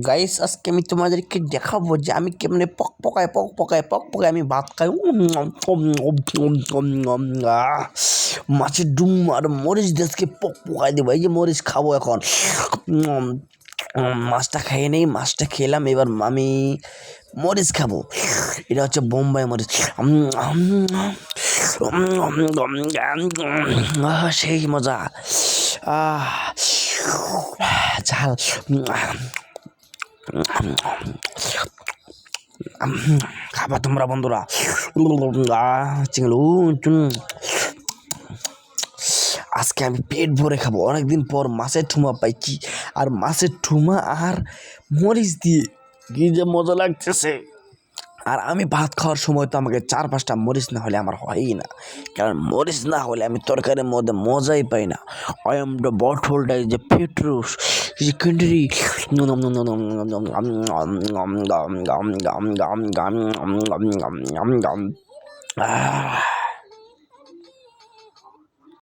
Guys আজকে আমি তোমাদেরকে দেখাবো যে আমি কেমনে পক পকায় আমি ভাত খাই। মাছের ডুম আর মরিচ দেশকে পক পকায় দেবো। এই যে মরিচ খাবো এখন। মাছটা খেয়ে নেই, মাছটা খেলাম, এবার আমি মরিচ খাবো। এটা হচ্ছে বোম্বাই মরিচ। সেই মজা, ঝাল। খাবা তোমরা বন্ধুরা। আজকে আমি পেট ভরে খাবো। অনেকদিন পর মাছের ঠুমা পাইছি, আর মাছের ঠুমা আর মরিচ দিয়ে কি যে মজা লাগতেছে। আর আমি ভাত খাওয়ার সময় তো আমাকে 4-5টা মরিচ না হলে আমার হয়ই না, কারণ মরিচ না হলে আমি তরকারির মধ্যে মজাই পাই না। আই এম দ্য বটলটা ইজ এ পেট্রোস ইজ এ কান্ট্রি।